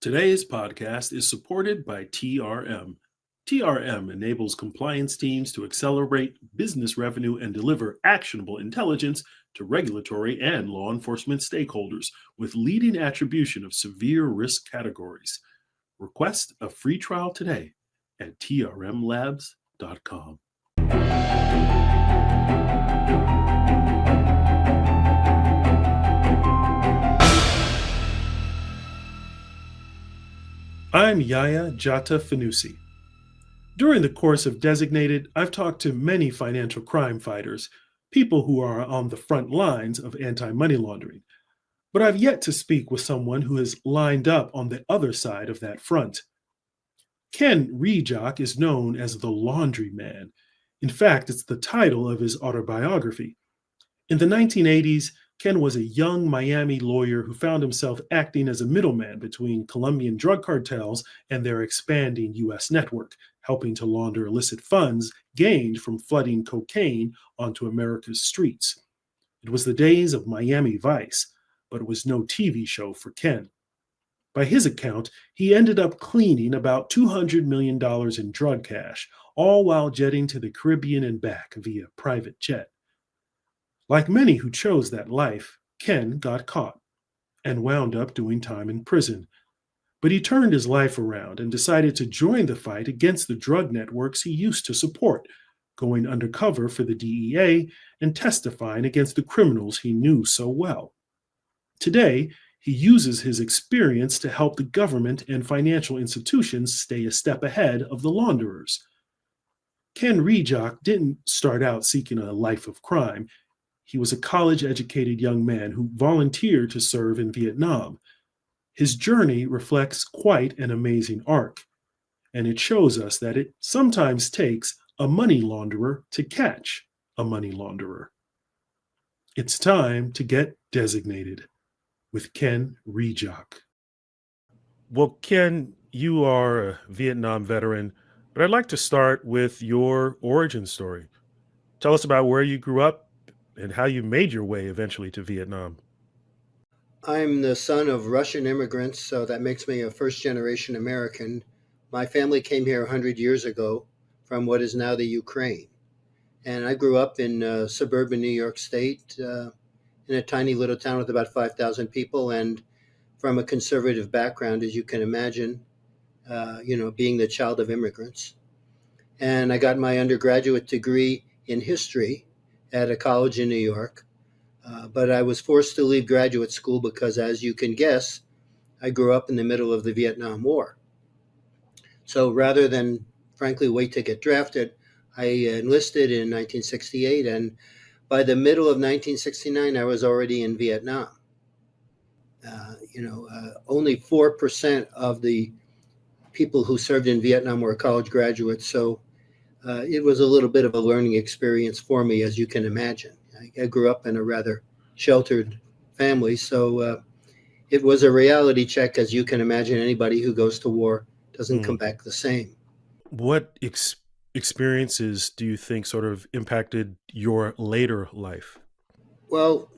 Today's podcast is supported by TRM. TRM enables compliance teams to accelerate business revenue and deliver actionable intelligence to regulatory and law enforcement stakeholders with leading attribution of severe risk categories. Request a free trial today at trmlabs.com. I'm Yaya Jata Fanusie. During the course of Designated, I've talked to many financial crime fighters, people who are on the front lines of anti-money laundering. But I've yet to speak with someone who has lined up on the other side of that front. Ken Rijock is known as the Laundry Man. In fact, it's the title of his autobiography. In the 1980s, Ken was a young Miami lawyer who found himself acting as a middleman between Colombian drug cartels and their expanding U.S. network, helping to launder illicit funds gained from flooding cocaine onto America's streets. It was the days of Miami Vice, but it was no TV show for Ken. By his account, he ended up cleaning about $200 million in drug cash, all while jetting to the Caribbean and back via private jet. Like many who chose that life, Ken got caught and wound up doing time in prison. But he turned his life around and decided to join the fight against the drug networks he used to support, going undercover for the DEA and testifying against the criminals he knew so well. Today, he uses his experience to help the government and financial institutions stay a step ahead of the launderers. Ken Rijock didn't start out seeking a life of crime. He was a college-educated young man who volunteered to serve in Vietnam. His journey reflects quite an amazing arc, and it shows us that it sometimes takes a money launderer to catch a money launderer. It's time to get designated with Ken Rijock. Well, Ken, you are a Vietnam veteran, but I'd like to start with your origin story. Tell us about where you grew up and how you made your way eventually to Vietnam. I'm the son of Russian immigrants, so that makes me a first-generation American. My family came here 100 years ago from what is now the Ukraine. And I grew up in suburban New York State in a tiny little town with about 5,000 people and from a conservative background, as you can imagine, being the child of immigrants. And I got my undergraduate degree in history at a college in New York. But I was forced to leave graduate school because, as you can guess, I grew up in the middle of the Vietnam War. So rather than, frankly, wait to get drafted, I enlisted in 1968. And by the middle of 1969, I was already in Vietnam. Only 4% of the people who served in Vietnam were college graduates. So it was a little bit of a learning experience for me, as you can imagine. I grew up in a rather sheltered family, so it was a reality check, as you can imagine. Anybody who goes to war doesn't come back the same. What experiences do you think sort of impacted your later life? Well,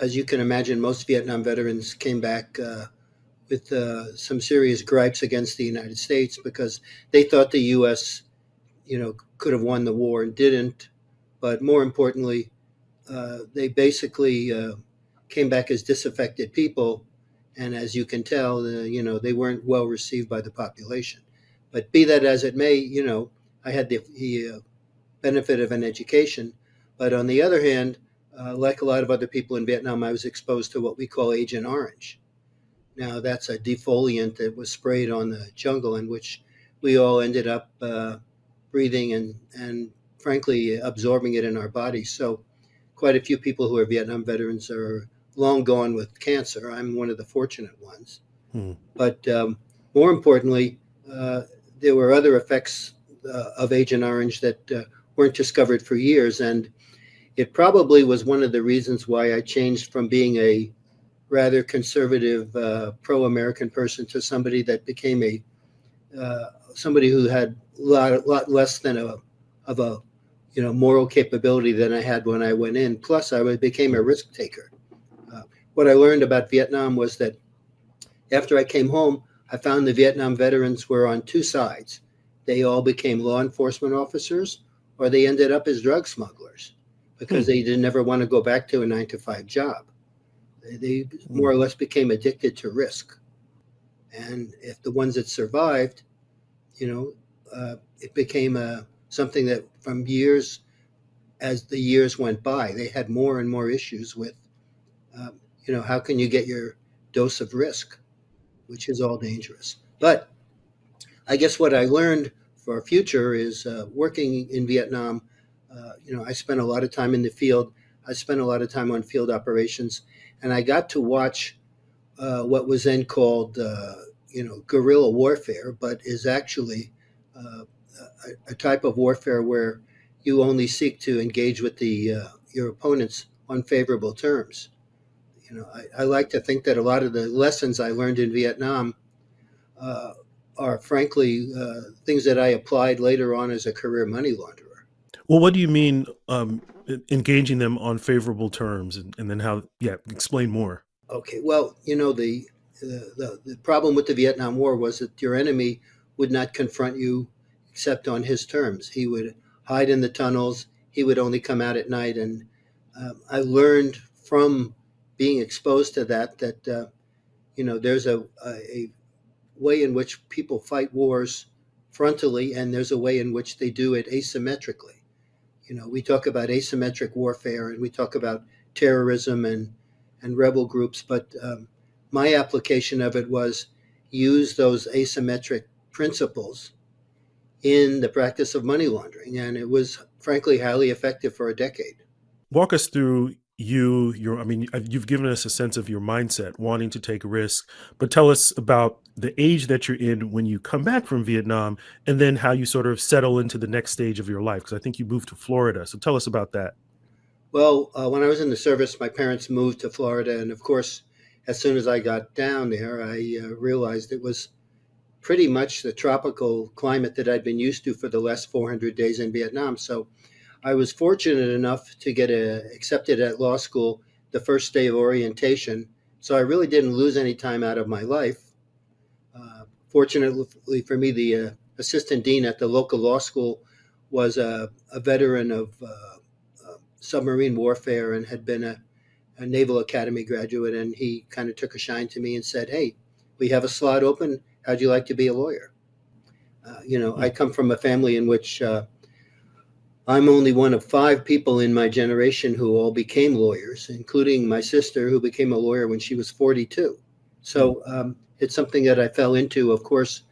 as you can imagine, most Vietnam veterans came back with some serious gripes against the United States because they thought the U.S. could have won the war and didn't. But more importantly, they basically came back as disaffected people. And as you can tell, they weren't well received by the population. But be that as it may, I had the benefit of an education. But on the other hand, like a lot of other people in Vietnam, I was exposed to what we call Agent Orange. Now, that's a defoliant that was sprayed on the jungle in which we all ended up breathing and frankly absorbing it in our bodies. So quite a few people who are Vietnam veterans are long gone with cancer. I'm one of the fortunate ones. But more importantly, there were other effects of Agent Orange that weren't discovered for years. And it probably was one of the reasons why I changed from being a rather conservative, pro-American person to somebody that became somebody who had a lot less than a moral capability than I had when I went in. Plus, I became a risk taker. What I learned about Vietnam was that After I came home, I found the Vietnam veterans were on two sides. They all became law enforcement officers, or they ended up as drug smugglers because Hmm. they didn't ever want to go back to a 9 to 5 job. They Hmm. more or less became addicted to risk. And if the ones that survived, you know, it became something that from years, as the years went by, they had more and more issues with, how can you get your dose of risk, which is all dangerous. But I guess what I learned for our future is working in Vietnam. I spent a lot of time in the field. I spent a lot of time on field operations, and I got to watch what was then called, guerrilla warfare, but is actually a type of warfare where you only seek to engage with your opponents on favorable terms. I like to think that a lot of the lessons I learned in Vietnam uh, are frankly things that I applied later on as a career money launderer. Well, what do you mean engaging them on favorable terms, and then how? Yeah, explain more. Okay, well, the problem with the Vietnam War was that your enemy would not confront you except on his terms. He would hide in the tunnels. He would only come out at night, and I learned from being exposed to that there's a way in which people fight wars frontally, and there's a way in which they do it asymmetrically. We talk about asymmetric warfare and we talk about terrorism and rebel groups, but my application of it was use those asymmetric principles in the practice of money laundering, and it was frankly highly effective for a decade. Walk us through your. I mean, you've given us a sense of your mindset, wanting to take a risk, but tell us about the age that you're in when you come back from Vietnam, and then how you sort of settle into the next stage of your life. Because I think you moved to Florida, so tell us about that. Well, when I was in the service, my parents moved to Florida, and of course, as soon as I got down there, I realized it was pretty much the tropical climate that I'd been used to for the last 400 days in Vietnam. So I was fortunate enough to get accepted at law school the first day of orientation. So I really didn't lose any time out of my life. Fortunately for me, the assistant dean at the local law school was a veteran of submarine warfare and had been a Naval Academy graduate. And he kind of took a shine to me and said, "Hey, we have a slot open. How'd you like to be a lawyer?" I Hmm. come from a family in which I'm only one of five people in my generation who all became lawyers, including my sister, who became a lawyer when she was 42. Hmm. So it's something that I fell into. Of course,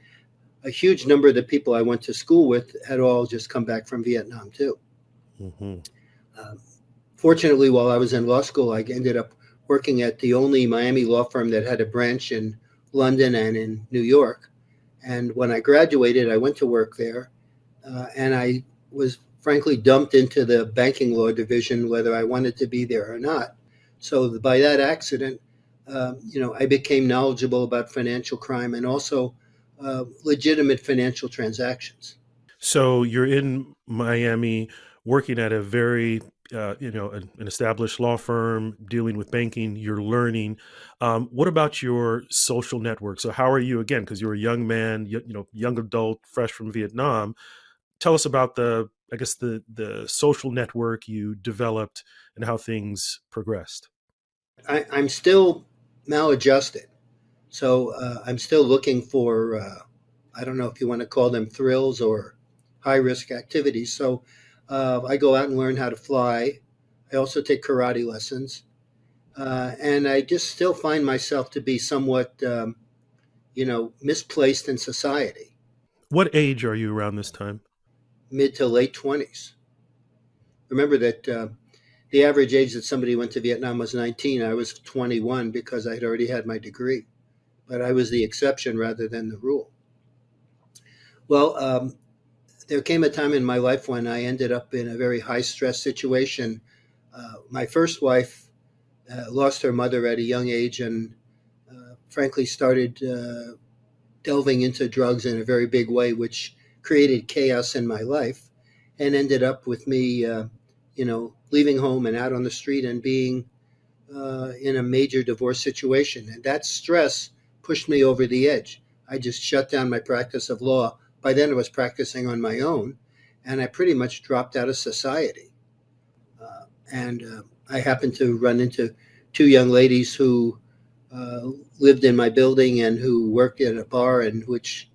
a huge number of the people I went to school with had all just come back from Vietnam, too. Hmm. Um, Fortunately, while I was in law school, I ended up working at the only Miami law firm that had a branch in London and in New York. And when I graduated, I went to work there, and I was frankly dumped into the banking law division, whether I wanted to be there or not. So by that accident, I became knowledgeable about financial crime and also legitimate financial transactions. So you're in Miami, working at a very, an established law firm, dealing with banking. You're learning. What about your social network? So how are you again? Because you're a young man, young adult, fresh from Vietnam. Tell us about I guess the social network you developed and how things progressed. I'm still maladjusted. So I'm still looking for, I don't know if you want to call them thrills or high risk activities. So I go out and learn how to fly. I also take karate lessons. And I just still find myself to be somewhat, misplaced in society, What age are you around this time? mid to late 20s. Remember that the average age that somebody went to Vietnam was 19. I was 21 because I'd already had my degree, but I was the exception rather than the rule. Well, there came a time in my life when I ended up in a very high stress situation. My first wife lost her mother at a young age and frankly started delving into drugs in a very big way, which created chaos in my life and ended up with me, leaving home and out on the street and being in a major divorce situation. And that stress pushed me over the edge. I just shut down my practice of law. By then, I was practicing on my own, and I pretty much dropped out of society. And I happened to run into two young ladies who lived in my building and who worked at a bar, and which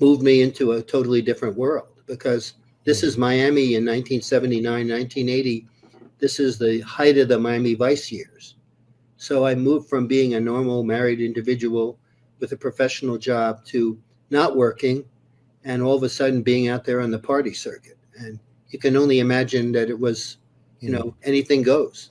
moved me into a totally different world because this is Miami in 1979, 1980. This is the height of the Miami Vice years. So I moved from being a normal married individual with a professional job to not working and all of a sudden being out there on the party circuit. And you can only imagine that it was, Mm. anything goes.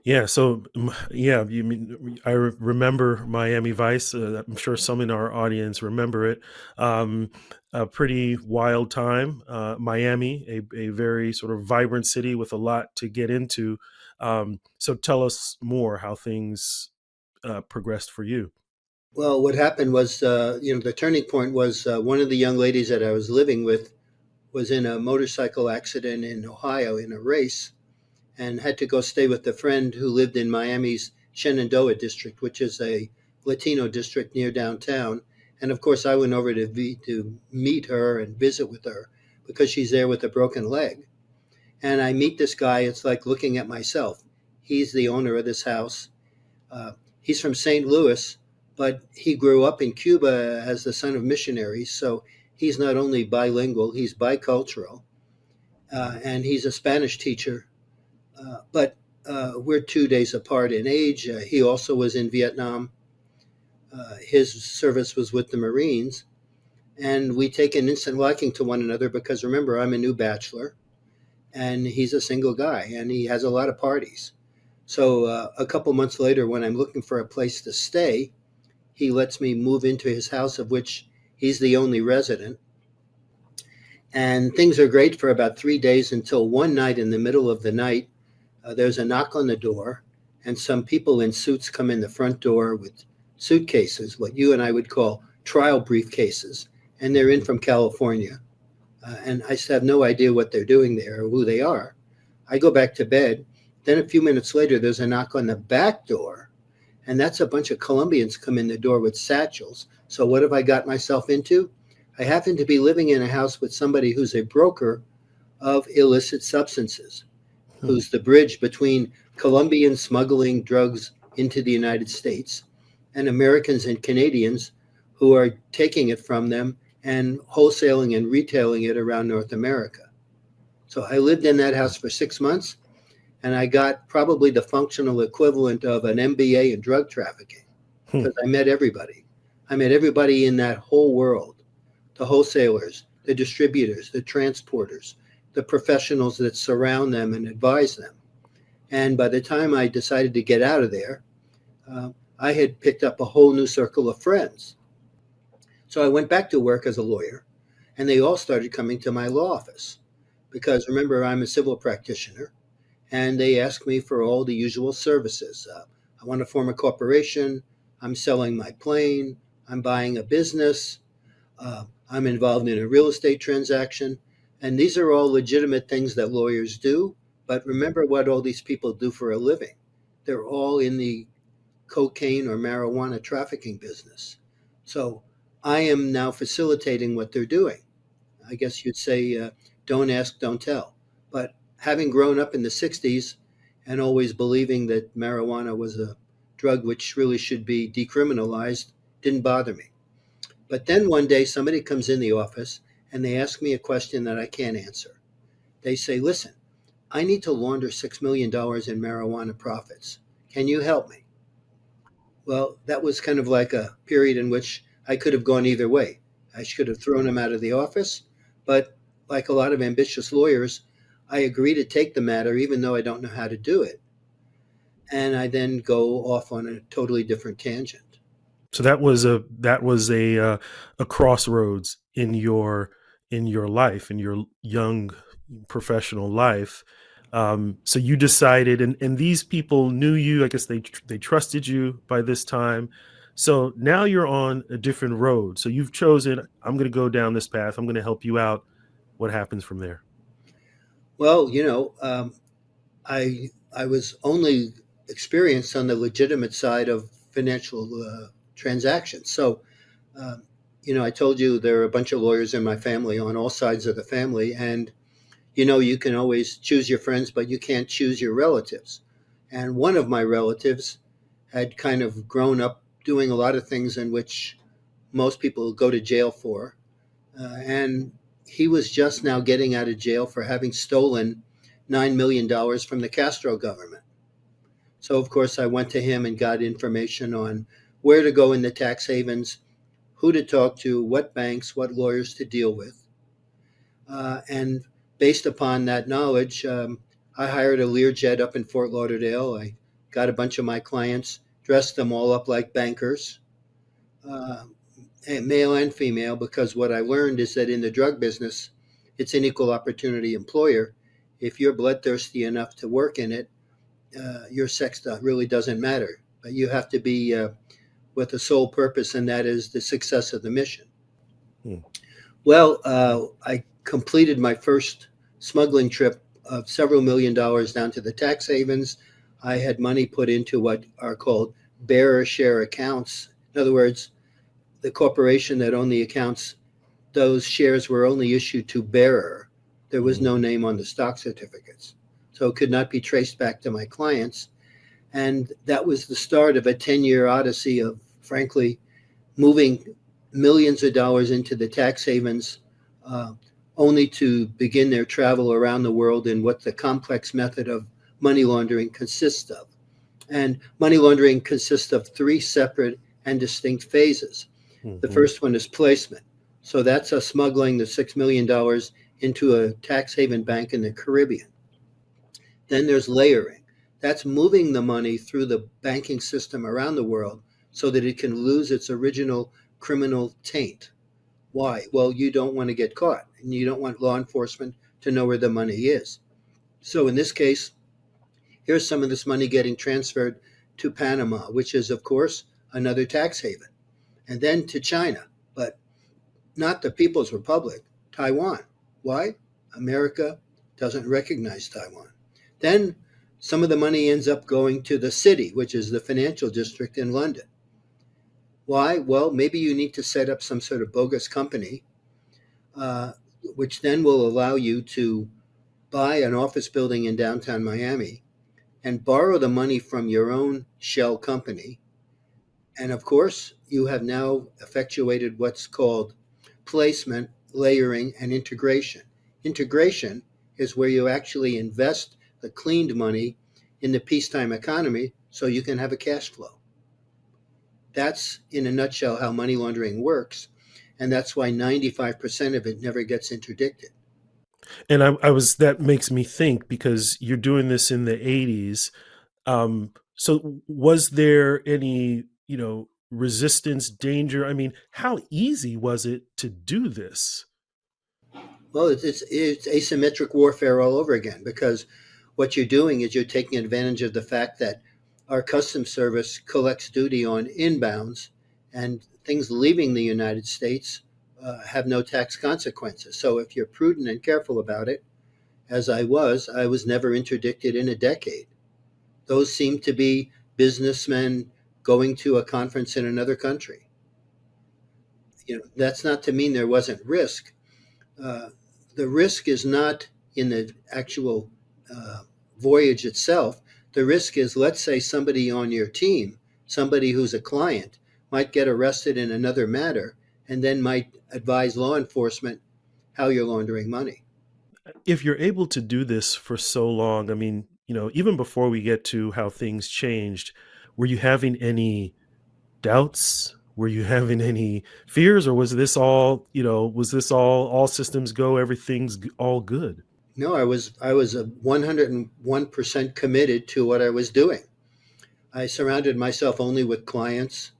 Yeah. So, yeah, you mean remember Miami Vice? I'm sure some in our audience remember it. Um, a pretty wild time. Miami, a very sort of vibrant city with a lot to get into. So, tell us more how things progressed for you. Well, what happened was, the turning point was one of the young ladies that I was living with was in a motorcycle accident in Ohio in a race and had to go stay with a friend who lived in Miami's Shenandoah district, which is a Latino district near downtown. And of course, I went over to meet her and visit with her because she's there with a broken leg. And I meet this guy. It's like looking at myself. He's the owner of this house. He's from St. Louis, but he grew up in Cuba as the son of missionaries. So he's not only bilingual, he's bicultural, and he's a Spanish teacher. But we're 2 days apart in age. He also was in Vietnam. His service was with the Marines. And we take an instant liking to one another because remember, I'm a new bachelor and he's a single guy and he has a lot of parties. So a couple months later, when I'm looking for a place to stay, he lets me move into his house, of which he's the only resident. And things are great for about 3 days until one night in the middle of the night, there's a knock on the door, and some people in suits come in the front door with suitcases, what you and I would call trial briefcases, and they're in from California. And I have no idea what they're doing there or who they are. I go back to bed. Then a few minutes later, there's a knock on the back door, and that's a bunch of Colombians come in the door with satchels. So what have I got myself into? I happen to be living in a house with somebody who's a broker of illicit substances, Hmm. who's the bridge between Colombians smuggling drugs into the United States and Americans and Canadians who are taking it from them and wholesaling and retailing it around North America. So I lived in that house for 6 months and I got probably the functional equivalent of an MBA in drug trafficking Hmm. because I met everybody. I met everybody in that whole world, the wholesalers, the distributors, the transporters, the professionals that surround them and advise them. And by the time I decided to get out of there, I had picked up a whole new circle of friends. So I went back to work as a lawyer, and they all started coming to my law office because remember, I'm a civil practitioner, and they asked me for all the usual services. I want to form a corporation, I'm selling my plane, I'm buying a business, I'm involved in a real estate transaction. And these are all legitimate things that lawyers do. But remember what all these people do for a living. They're all in the cocaine or marijuana trafficking business. So I am now facilitating what they're doing. I guess you'd say, don't ask, don't tell. But having grown up in the 60s and always believing that marijuana was a drug which really should be decriminalized didn't bother me. But then one day somebody comes in the office and they ask me a question that I can't answer. They say, listen, I need to launder $6 million in marijuana profits. Can you help me? Well, that was kind of like a period in which I could have gone either way. I should have thrown him out of the office, but like a lot of ambitious lawyers, I agree to take the matter even though I don't know how to do it. And I then go off on a totally different tangent. So that was a crossroads in your life, in your young professional life. So you decided, and these people knew you. I guess they trusted you by this time. So now you're on a different road. So you've chosen. I'm going to go down this path. I'm going to help you out. What happens from there? Well, I was only experienced on the legitimate side of financial transactions. So, um, I told you there are a bunch of lawyers in my family on all sides of the family, and you can always choose your friends, but you can't choose your relatives. And one of my relatives had kind of grown up doing a lot of things in which most people go to jail for. And he was just now getting out of jail for having stolen $9 million from the Castro government. So, of course, I went to him and got information on where to go in the tax havens, who to talk to, what banks, what lawyers to deal with. And based upon that knowledge, I hired a Learjet up in Fort Lauderdale. I got a bunch of my clients, dressed them all up like bankers, uh, male and female, because what I learned is that in the drug business, it's an equal opportunity employer. If you're bloodthirsty enough to work in it, your sex really doesn't matter. But you have to be with a sole purpose, and that is the success of the mission. Hmm. Well, I completed my first smuggling trip of several $1 million down to the tax havens. I had money put into what are called bearer share accounts. In other words, the corporation that owned the accounts, those shares were only issued to bearer. There was no name on the stock certificates. So it could not be traced back to my clients. And that was the start of a 10-year odyssey of, frankly, moving millions of dollars into the tax havens, uh, only to begin their travel around the world in what the complex method of money laundering consists of. And money laundering consists of three separate and distinct phases. The Mm-hmm. first one is placement. So that's us smuggling the $6 million into a tax haven bank in the Caribbean. Then there's layering. That's moving the money through the banking system around the world so that it can lose its original criminal taint. Why? Well, you don't want to get caught, and you don't want law enforcement to know where the money is. So in this case, here's some of this money getting transferred to Panama, which is, of course, another tax haven, and then to China, but not the People's Republic, Taiwan. Why? America doesn't recognize Taiwan. Then some of the money ends up going to the city, which is the financial district in London. Why? Well, maybe you need to set up some sort of bogus company, uh, which then will allow you to buy an office building in downtown Miami and borrow the money from your own shell company. And of course, you have now effectuated what's called placement, layering, and integration. Integration is where you actually invest the cleaned money in the peacetime economy so you can have a cash flow. That's, in a nutshell, how money laundering works. And that's why 95% of it never gets interdicted. And that makes me think, because you're doing this in the 80s. So was there any, resistance, danger? I mean, how easy was it to do this? Well, it's asymmetric warfare all over again, because what you're doing is you're taking advantage of the fact that our customs service collects duty on inbounds, and things leaving the United States have no tax consequences. So if you're prudent and careful about it, as I was never interdicted in a decade. Those seem to be businessmen going to a conference in another country. That's not to mean there wasn't risk. Uh, the risk is not in the actual uh, voyage itself. The risk is, let's say, somebody on your team, somebody who's a client, might get arrested in another matter and then might advise law enforcement how you're laundering money. If you're able to do this for so long, I mean, even before we get to how things changed, were you having any doubts? Were you having any fears, or was this all systems go, everything's all good? No, I was a 101% committed to what I was doing. I surrounded myself only with clients.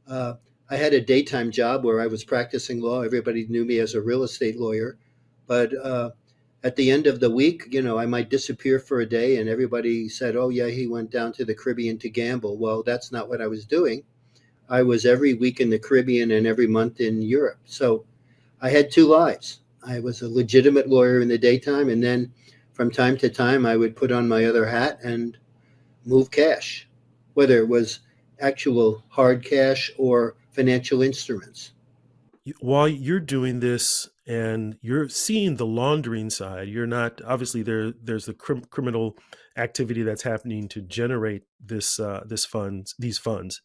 Uh, I had a daytime job where I was practicing law. Everybody knew me as a real estate lawyer. But at the end of the week, I might disappear for a day and everybody said, oh, yeah, he went down to the Caribbean to gamble. Well, that's not what I was doing. I was every week in the Caribbean and every month in Europe. So I had two lives. I was a legitimate lawyer in the daytime. And then from time to time, I would put on my other hat and move cash, whether it was actual hard cash or financial instruments. While you're doing this and you're seeing the laundering side, you're not obviously there's the criminal activity that's happening to generate these funds.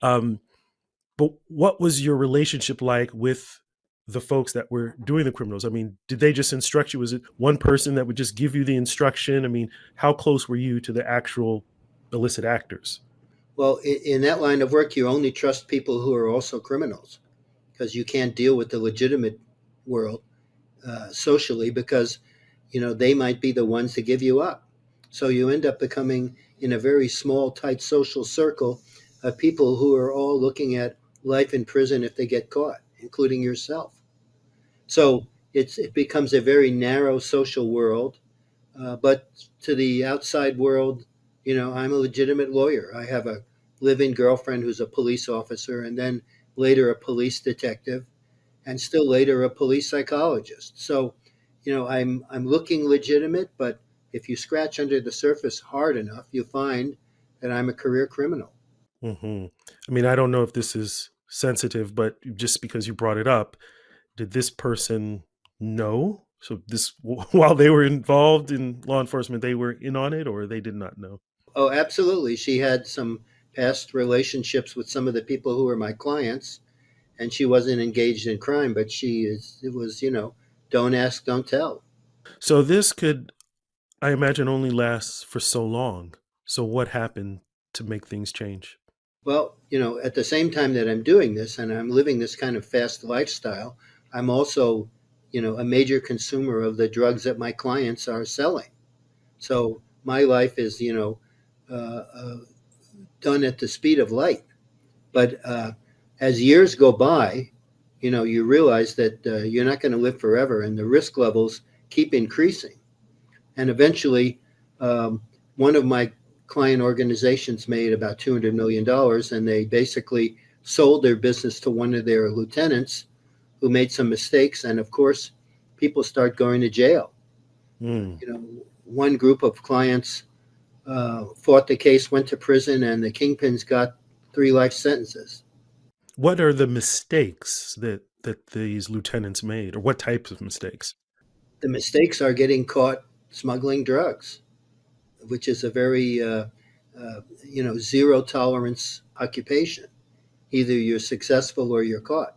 Um, but what was your relationship like with the folks that were doing the criminals? I mean, did they just instruct you? Was it one person that would just give you the instruction? I mean, how close were you to the actual illicit actors? Well, in that line of work, you only trust people who are also criminals because you can't deal with the legitimate world socially because they might be the ones to give you up. So you end up becoming in a very small, tight social circle of people who are all looking at life in prison if they get caught, including yourself. So it becomes a very narrow social world. But to the outside world, I'm a legitimate lawyer. I have a living girlfriend who's a police officer, and then later a police detective, and still later a police psychologist. So, I'm looking legitimate, but if you scratch under the surface hard enough, you find that I'm a career criminal. Hmm. I mean, I don't know if this is sensitive, but just because you brought it up, did this person know? So this while they were involved in law enforcement, they were in on it, or they did not know? Oh, absolutely. She had some past relationships with some of the people who were my clients, and she wasn't engaged in crime, but it was, don't ask, don't tell. So this could, I imagine, only last for so long. So what happened to make things change? Well, at the same time that I'm doing this and I'm living this kind of fast lifestyle, I'm also, a major consumer of the drugs that my clients are selling. So my life is, done at the speed of light. But as years go by, you realize that you're not going to live forever and the risk levels keep increasing. And eventually, um, one of my client organizations made about $200 million, and they basically sold their business to one of their lieutenants who made some mistakes. And of course, people start going to jail. Mm. One group of clients fought the case, went to prison, and the kingpins got 3 life sentences. What are the mistakes that these lieutenants made, or what types of mistakes? The mistakes are getting caught smuggling drugs, which is a very zero tolerance occupation. Either you're successful or you're caught.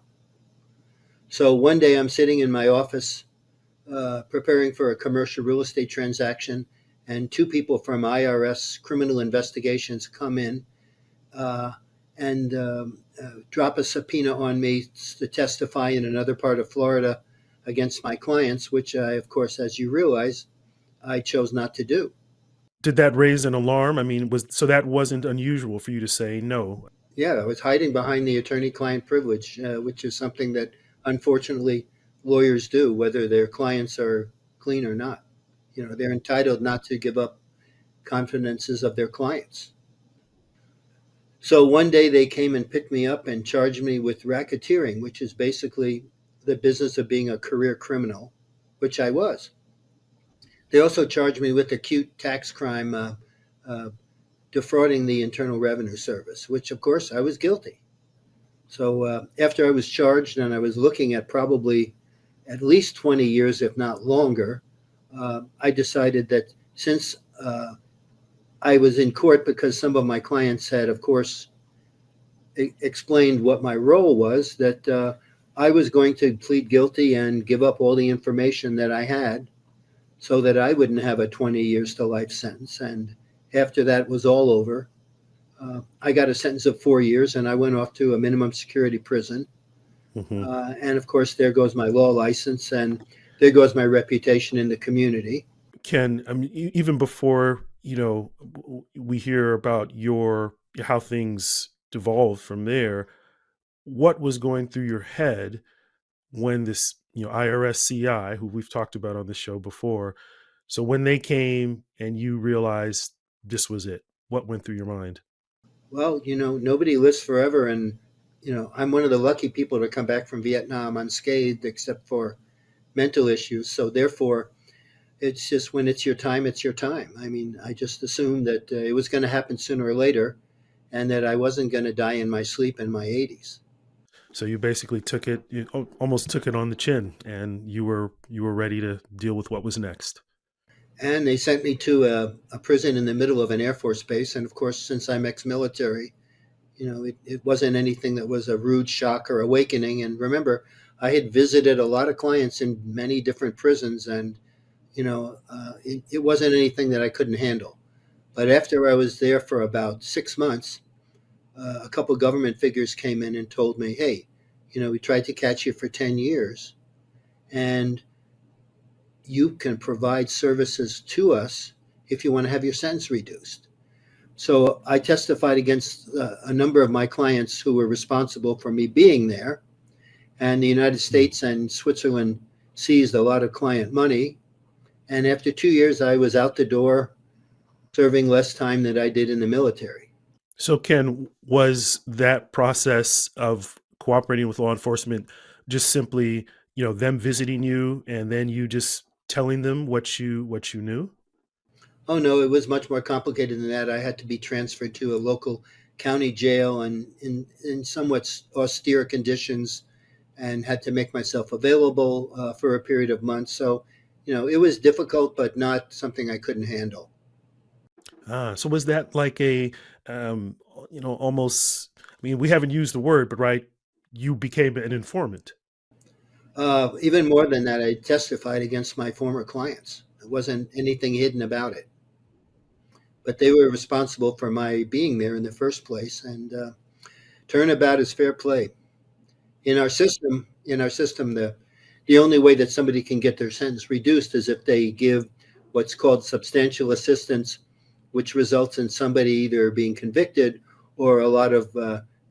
So one day I'm sitting in my office preparing for a commercial real estate transaction, and two people from IRS criminal investigations come in uh, and drop a subpoena on me to testify in another part of Florida against my clients, which I, of course, as you realize, I chose not to do. Did that raise an alarm? I mean, was so that wasn't unusual for you to say no? Yeah, I was hiding behind the attorney-client privilege, which is something that unfortunately lawyers do, whether their clients are clean or not. They're entitled not to give up confidences of their clients. So one day they came and picked me up and charged me with racketeering, which is basically the business of being a career criminal, which I was. They also charged me with acute tax crime, uh, defrauding the Internal Revenue Service, which of course I was guilty. So after I was charged and I was looking at probably at least 20 years, if not longer, I decided that since I was in court because some of my clients had, of course, explained what my role was, that I was going to plead guilty and give up all the information that I had so that I wouldn't have a 20 years to life sentence. And after that was all over, I got a sentence of 4 years and I went off to a minimum security prison. Hmm. And of course, there goes my law license and there goes my reputation in the community. Can I mean even before we hear about your how things devolved from there? What was going through your head when this IRS CI, who we've talked about on the show before, so when they came and you realized this was it, what went through your mind? Well, nobody lives forever. And, I'm one of the lucky people to come back from Vietnam unscathed, except for mental issues. So therefore, it's just when it's your time, it's your time. I mean, I just assumed that it was going to happen sooner or later and that I wasn't going to die in my sleep in my 80s. So you basically took it, you almost took it on the chin, and you were ready to deal with what was next. And they sent me to a prison in the middle of an Air Force base. And of course, since I'm ex military, it wasn't anything that was a rude shock or awakening. And remember, I had visited a lot of clients in many different prisons, and it wasn't anything that I couldn't handle. But after I was there for about 6 months, a couple of government figures came in and told me, "Hey, we tried to catch you for 10 years, and you can provide services to us if you want to have your sentence reduced." So I testified against a number of my clients who were responsible for me being there. And the United Mm. States and Switzerland seized a lot of client money. And after 2 years, I was out the door serving less time than I did in the military. So, Ken, was that process of cooperating with law enforcement just simply, them visiting you and then you just telling them what you knew? Oh, no, it was much more complicated than that. I had to be transferred to a local county jail and in somewhat austere conditions and had to make myself available for a period of months. So, it was difficult, but not something I couldn't handle. So was that like a, almost? I mean, we haven't used the word, but right, you became an informant. Even more than that, I testified against my former clients. There wasn't anything hidden about it, but they were responsible for my being there in the first place. And turnabout is fair play. In our system, the only way that somebody can get their sentence reduced is if they give what's called substantial assistance, which results in somebody either being convicted or a lot of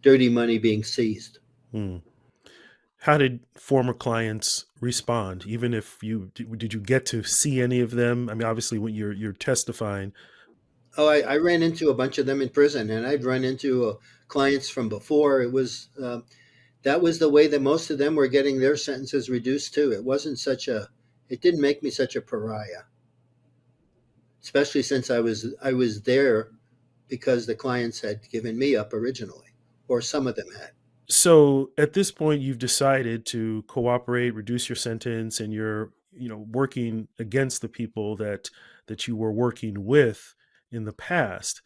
dirty money being seized. Hmm. How did former clients respond? Even if did you get to see any of them? I mean, obviously, when you're testifying. Oh, I ran into a bunch of them in prison, and I'd run into clients from before. That was the way that most of them were getting their sentences reduced too. It didn't make me such a pariah, especially since I was there because the clients had given me up originally, or some of them had. So at this point, you've decided to cooperate, reduce your sentence, and you're, working against the people that you were working with in the past.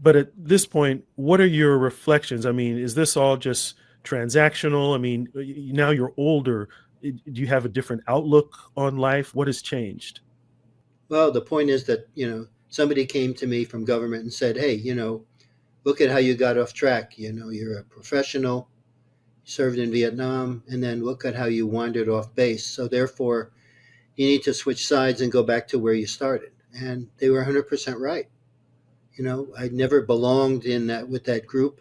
But at this point, what are your reflections? I mean, is this all just transactional? I mean, now you're older. Do you have a different outlook on life? What has changed? Well, the point is that somebody came to me from government and said, "Hey, look at how you got off track. You're a professional, served in Vietnam, and then look at how you wandered off base. So therefore, you need to switch sides and go back to where you started." And they were 100% right. I'd never belonged in that with that group.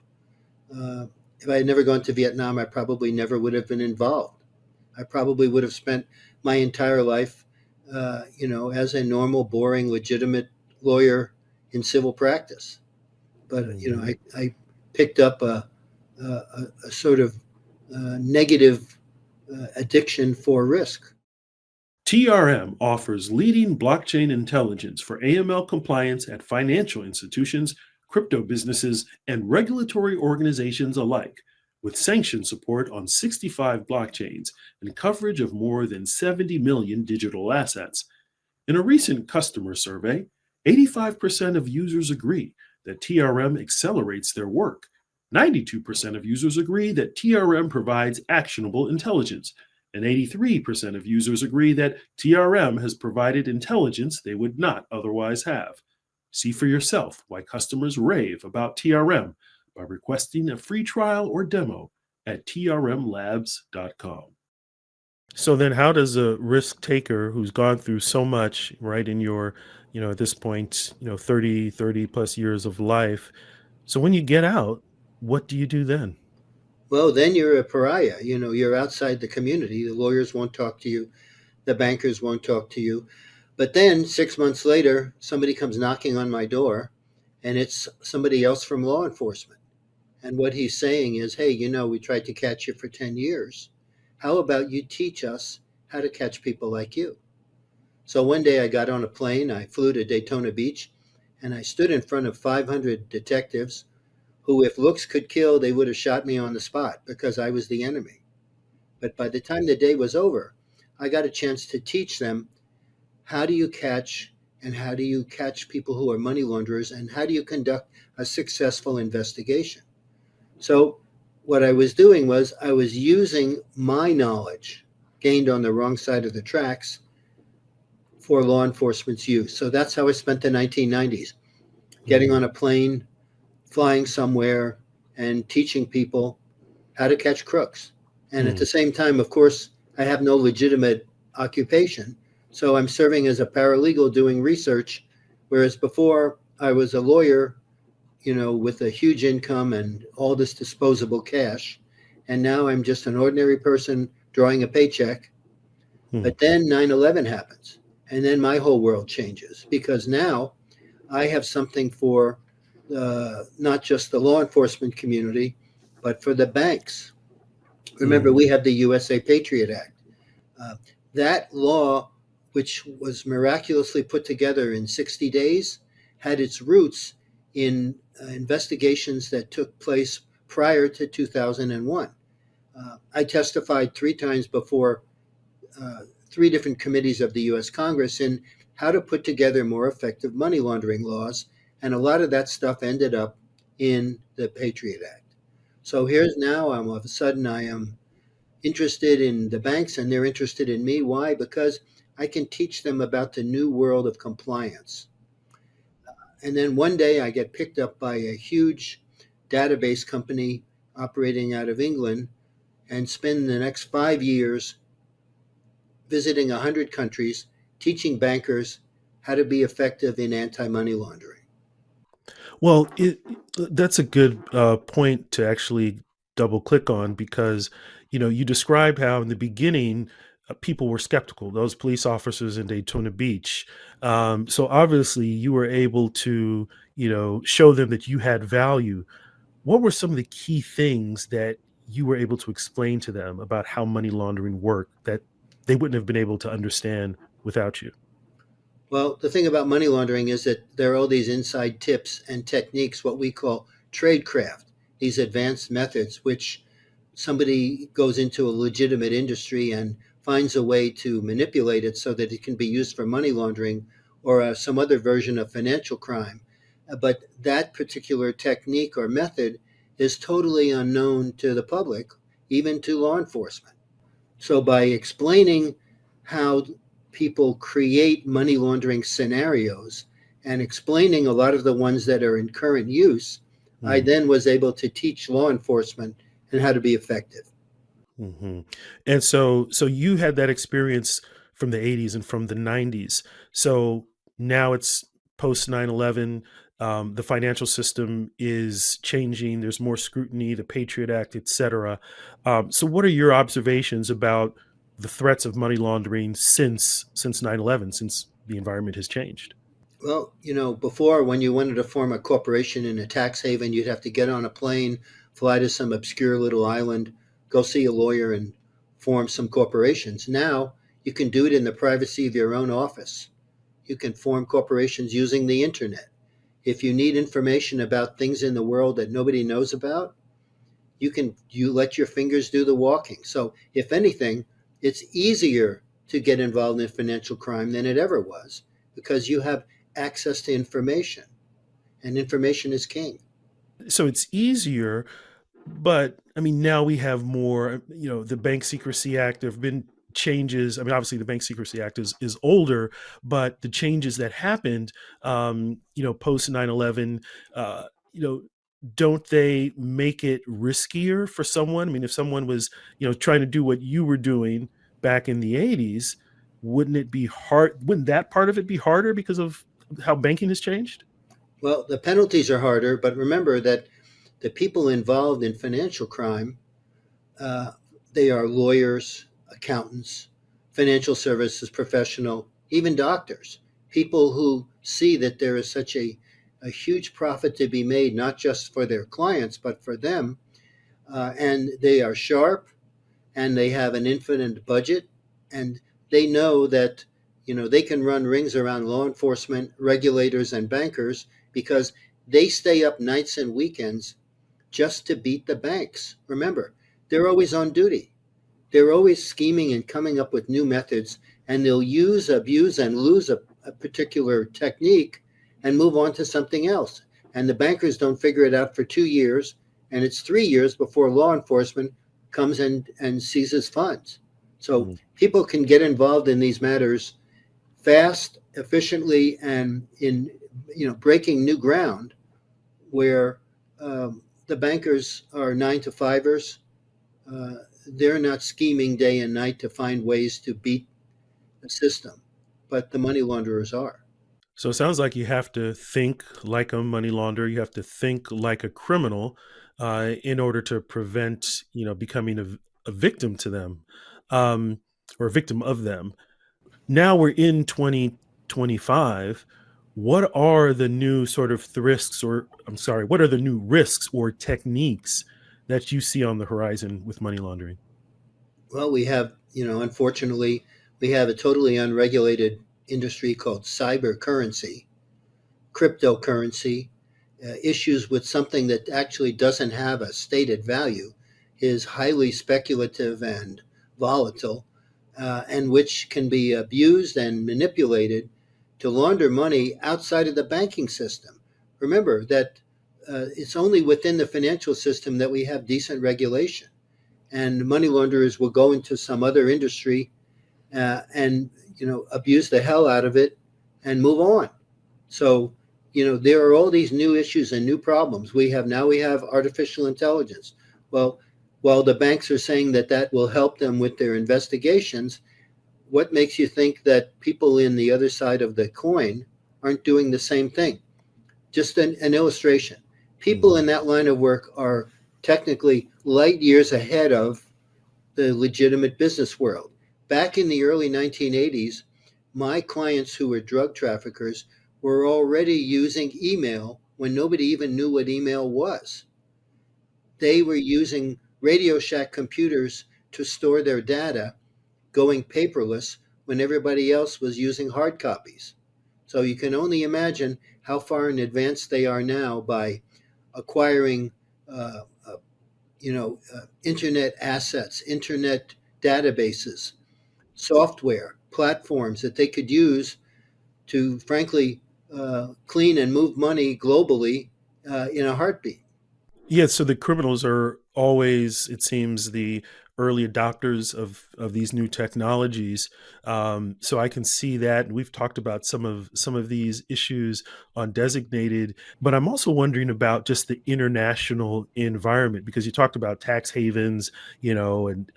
Uh, if I had never gone to Vietnam, I probably never would have been involved. I probably would have spent my entire life, as a normal, boring, legitimate lawyer in civil practice. But Mhm. I picked up a sort of negative addiction for risk. TRM offers leading blockchain intelligence for AML compliance at financial institutions, crypto businesses, and regulatory organizations alike, with sanction support on 65 blockchains and coverage of more than 70 million digital assets. In a recent customer survey, 85% of users agree that TRM accelerates their work. 92% of users agree that TRM provides actionable intelligence, and 83% of users agree that TRM has provided intelligence they would not otherwise have. See for yourself why customers rave about TRM by requesting a free trial or demo at trmlabs.com. So then how does a risk taker who's gone through so much, right, in your, at this point, 30 plus years of life. So when you get out, what do you do then? Well, then you're a pariah. You're outside the community. The lawyers won't talk to you. The bankers won't talk to you. But then 6 months later, somebody comes knocking on my door, and it's somebody else from law enforcement. And what he's saying is, "Hey, we tried to catch you for 10 years. How about you teach us how to catch people like you?" So one day I got on a plane, I flew to Daytona Beach, and I stood in front of 500 detectives, who, if looks could kill, they would have shot me on the spot because I was the enemy. But by the time the day was over, I got a chance to teach them how do you catch and how do you catch people who are money launderers and how do you conduct a successful investigation. So what I was doing was I was using my knowledge gained on the wrong side of the tracks for law enforcement's use. So that's how I spent the 1990s, getting Mm, on a plane, flying somewhere, and teaching people how to catch crooks. And at the mm, same time, of course, I have no legitimate occupation. So I'm serving as a paralegal doing research, whereas before I was a lawyer, with a huge income and all this disposable cash. And now I'm just an ordinary person drawing a paycheck. mm, But then 9/11 happens. And then my whole world changes because now I have something for not just the law enforcement community, but for the banks. Remember, mm, we have the USA Patriot Act. Uh, that law, which was miraculously put together in 60 days, had its roots in investigations that took place prior to 2001. I testified three times before three different committees of the US Congress in how to put together more effective money laundering laws. And a lot of that stuff ended up in the Patriot Act. So here's now, I'm all of a sudden, I am interested in the banks and they're interested in me. Why? Because I can teach them about the new world of compliance. And then one day I get picked up by a huge database company operating out of England and spend the next 5 years visiting 100 countries, teaching bankers how to be effective in anti money laundering. Well, that's a good point to actually double click on because you describe how in the beginning people were skeptical. Those police officers in Daytona Beach. So obviously you were able to show them that you had value. What were some of the key things that you were able to explain to them about how money laundering worked that they wouldn't have been able to understand without you? Well, the thing about money laundering is that there are all these inside tips and techniques, what we call tradecraft, these advanced methods, which somebody goes into a legitimate industry and finds a way to manipulate it so that it can be used for money laundering or some other version of financial crime. But that particular technique or method is totally unknown to the public, even to law enforcement. So by explaining how people create money laundering scenarios and explaining a lot of the ones that are in current use, I Mm. then was able to teach law enforcement and how to be effective. Hmm. And so you had that experience from the 80s and from the 90s. So now it's post 9/11. The financial system is changing. There's more scrutiny, the Patriot Act, et cetera. So what are your observations about the threats of money laundering since 9/11, since the environment has changed? Well, before when you wanted to form a corporation in a tax haven, you'd have to get on a plane, fly to some obscure little island, go see a lawyer, and form some corporations. Now you can do it in the privacy of your own office. You can form corporations using the internet. If you need information about things in the world that nobody knows about, you let your fingers do the walking. So if anything, it's easier to get involved in financial crime than it ever was because you have access to information, and information is king. So it's easier. But I mean, now we have more, the Bank Secrecy Act. There have been changes. I mean, obviously, the Bank Secrecy Act is older, but the changes that happened, post 9/11, uh, you know, don't they make it riskier for someone? I mean, if someone was, trying to do what you were doing back in the 80s, wouldn't it be hard? Wouldn't that part of it be harder because of how banking has changed? Well, the penalties are harder, but remember that the people involved in financial crime, uh, they are lawyers, accountants, financial services professional, even doctors, people who see that there is such a huge profit to be made, not just for their clients, but for them. And they are sharp and they have an infinite budget and they know that they can run rings around law enforcement regulators and bankers because they stay up nights and weekends just to beat the banks. Remember, they're always on duty. They're always scheming and coming up with new methods, and they'll use, abuse, and lose a particular technique and move on to something else. And the bankers don't figure it out for 2 years, and it's 3 years before law enforcement comes and seizes funds. So Mm. people can get involved in these matters fast, efficiently, and in breaking new ground where the bankers are 9 to 5ers. Uh, they're not scheming day and night to find ways to beat the system, but the money launderers are. So it sounds like you have to think like a money launderer. You have to think like a criminal in order to prevent, becoming a victim to them, um, or a victim of them. Now we're in 2025. What are the new sort of risks, or I'm sorry, what are the new risks or techniques that you see on the horizon with money laundering? Well, we have, unfortunately, we have a totally unregulated industry called cyber currency, cryptocurrency. Issues with something that actually doesn't have a stated value is highly speculative and volatile, and which can be abused and manipulated to launder money outside of the banking system. Remember that it's only within the financial system that we have decent regulation, and money launderers will go into some other industry and abuse the hell out of it and move on. So, there are all these new issues and new problems. We have artificial intelligence. Well, while the banks are saying that that will help them with their investigations, what makes you think that people in the other side of the coin aren't doing the same thing? Just an illustration. People Mhm. in that line of work are technically light years ahead of the legitimate business world. Back in the early 1980s, my clients who were drug traffickers were already using email when nobody even knew what email was. They were using Radio Shack computers to store their data, going paperless when everybody else was using hard copies. So you can only imagine how far in advance they are now by acquiring internet assets, internet databases, software, platforms that they could use to, frankly, clean and move money globally in a heartbeat. Yeah, so the criminals are always, it seems, the early adopters of these new technologies. So I can see that. We've talked about some of these issues on designated, but I'm also wondering about just the international environment because you talked about tax havens, and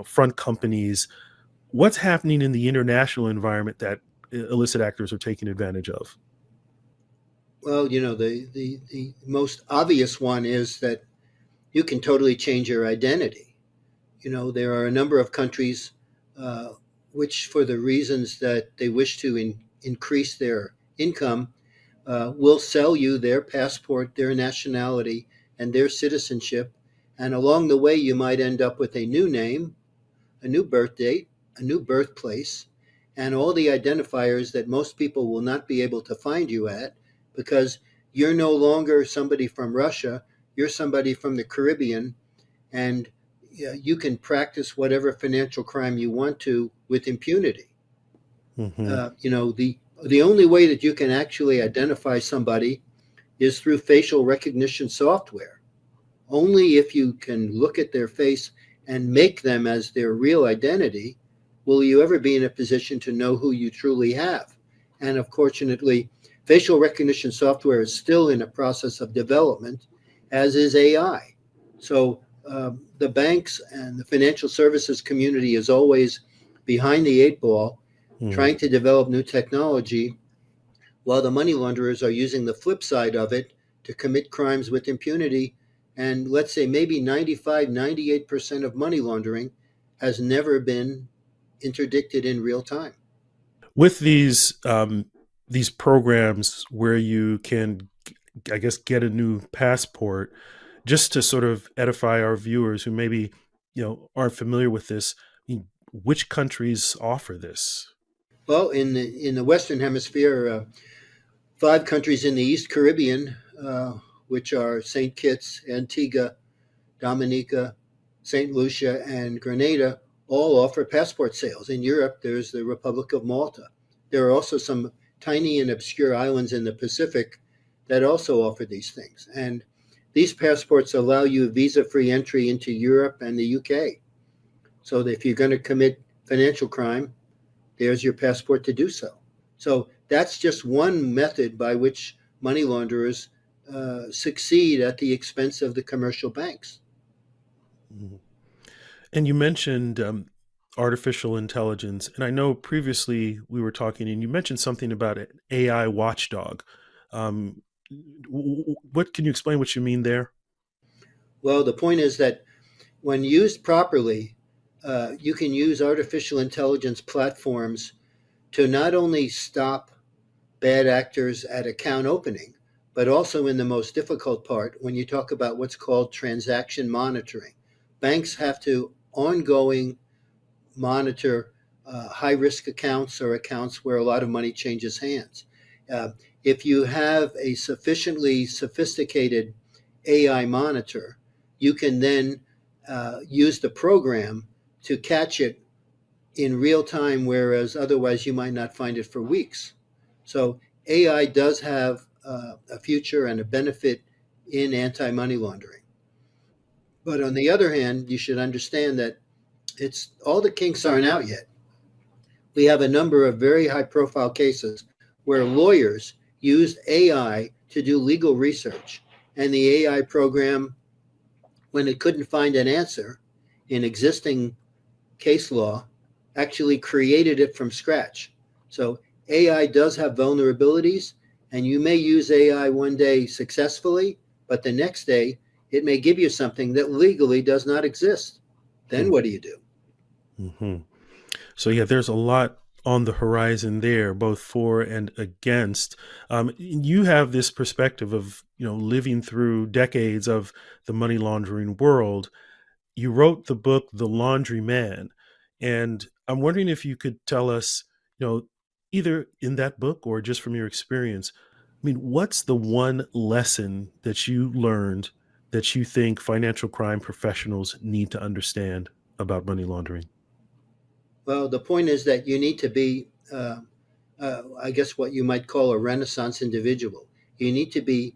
front companies. What's happening in the international environment that illicit actors are taking advantage of? Well, the most obvious one is that you can totally change your identity. There are a number of countries uh, which, for the reasons that they wish to increase their income, will sell you their passport, their nationality, and their citizenship. And along the way, you might end up with a new name, a new birth date, a new birthplace, and all the identifiers that most people will not be able to find you at because you're no longer somebody from Russia, you're somebody from the Caribbean, and you can practice whatever financial crime you want to with impunity. Hmm. The only way that you can actually identify somebody is through facial recognition software. Only if you can look at their face and make them as their real identity will you ever be in a position to know who you truly have. And unfortunately, facial recognition software is still in a process of development, as is AI. So the banks and the financial services community is always behind the eight ball, Hmm. trying to develop new technology while the money launderers are using the flip side of it to commit crimes with impunity. And let's say maybe 95, 98% of money laundering has never been interdicted in real time. With these programs where you can, I guess, get a new passport, just to sort of edify our viewers who maybe aren't familiar with this, which countries offer this? Well, in the Western Hemisphere, 5 countries in the East Caribbean which are St. Kitts, Antigua, Dominica, St. Lucia, and Grenada, all offer passport sales. In Europe, there's the Republic of Malta. There are also some tiny and obscure islands in the Pacific that also offer these things. And these passports allow you visa free entry into Europe and the UK. So that if you're going to commit financial crime, there's your passport to do so. So that's just one method by which money launderers succeed at the expense of the commercial banks. Mhm. And you mentioned artificial intelligence, and I know previously we were talking, and you mentioned something about an AI watchdog. Um, what can you explain what you mean there? Well, the point is that when used properly, you can use artificial intelligence platforms to not only stop bad actors at account opening, but also in the most difficult part when you talk about what's called transaction monitoring. Banks have to ongoing monitor high risk accounts or accounts where a lot of money changes hands. Uh, if you have a sufficiently sophisticated AI monitor, you can then use the program to catch it in real time, whereas otherwise you might not find it for weeks. So AI does have a future and a benefit in anti money laundering. But on the other hand, you should understand that it's all the kinks aren't out yet. We have a number of very high profile cases where lawyers used AI to do legal research, and the AI program, when it couldn't find an answer in existing case law, actually created it from scratch. So AI does have vulnerabilities, and you may use AI one day successfully, but the next day it may give you something that legally does not exist. Then what do you do? Mm-hmm. So yeah, there's a lot on the horizon there, both for and against. You have this perspective of living through decades of the money laundering world. You wrote the book The Laundry Man, and I'm wondering if you could tell us, either in that book or just from your experience, I mean, what's the one lesson that you learned that you think financial crime professionals need to understand about money laundering? Well, the point is that you need to be, I guess, what you might call a Renaissance individual. You need to be,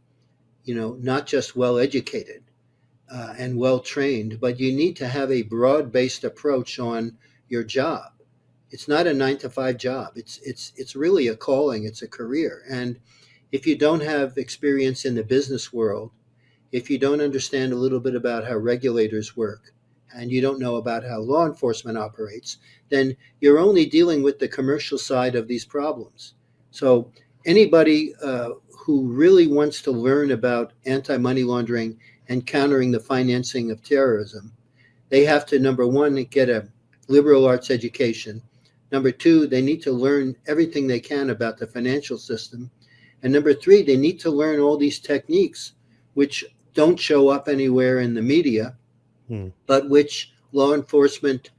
not just well educated and well trained, but you need to have a broad based approach on your job. It's not a 9 to 5 job. It's really a calling. It's a career. And if you don't have experience in the business world, if you don't understand a little bit about how regulators work, and you don't know about how law enforcement operates, then you're only dealing with the commercial side of these problems. So anybody who really wants to learn about anti-money laundering and countering the financing of terrorism, they have to, number one, get a liberal arts education. Number two, they need to learn everything they can about the financial system. And number three, they need to learn all these techniques, which don't show up anywhere in the media, Hmm. but which law enforcement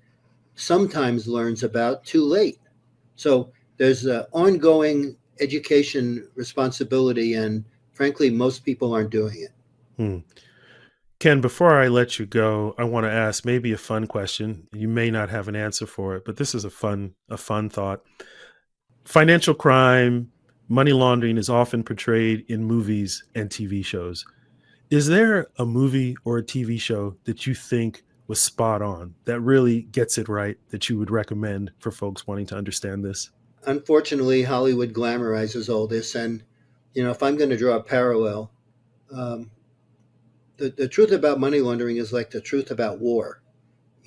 sometimes learns about too late. So there's an ongoing education responsibility, and frankly, most people aren't doing it. Hmm. Ken, before I let you go, I want to ask maybe a fun question. You may not have an answer for it, but this is a fun thought. Financial crime, money laundering is often portrayed in movies and TV shows. Is there a movie or a TV show that you think was spot on, that really gets it right, that you would recommend for folks wanting to understand this? Unfortunately, Hollywood glamorizes all this, and if I'm going to draw a parallel, um, the truth about money laundering is like the truth about war.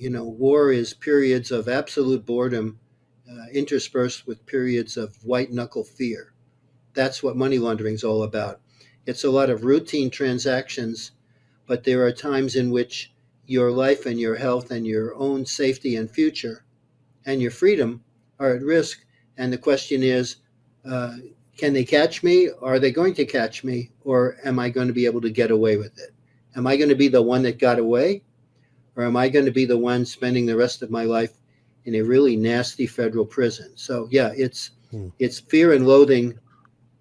War is periods of absolute boredom interspersed with periods of white knuckle fear. That's what money laundering is all about. It's a lot of routine transactions, but there are times in which your life and your health and your own safety and future and your freedom are at risk. And the question is, uh, can they catch me? Are they going to catch me? Or am I going to be able to get away with it? Am I going to be the one that got away? Or am I going to be the one spending the rest of my life in a really nasty federal prison? So yeah, it's Hmm. it's fear and loathing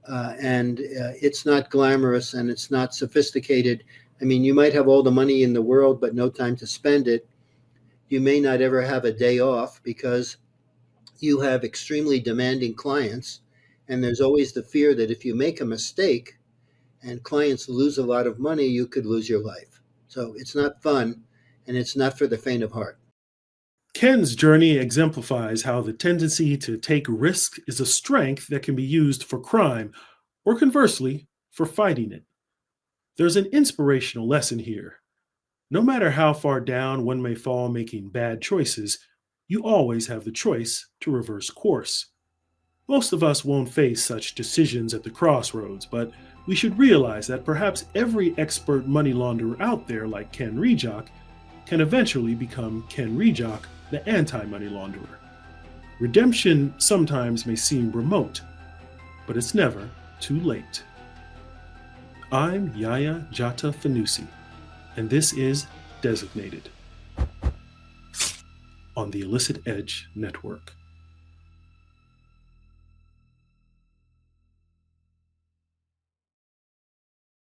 and it's not glamorous and it's not sophisticated. I mean, you might have all the money in the world, but no time to spend it. You may not ever have a day off because you have extremely demanding clients. And there's always the fear that if you make a mistake and clients lose a lot of money, you could lose your life. So it's not fun and it's not for the faint of heart. Ken's journey exemplifies how the tendency to take risk is a strength that can be used for crime, or conversely, for fighting it. There's an inspirational lesson here. No matter how far down one may fall making bad choices, you always have the choice to reverse course. Most of us won't face such decisions at the crossroads, but we should realize that perhaps every expert money launderer out there, like Ken Rijock, can eventually become Ken Rijock, the anti-money launderer. Redemption sometimes may seem remote, but it's never too late. I'm Yaya Jata Fanusie, and this is Designated on the Illicit Edge Network.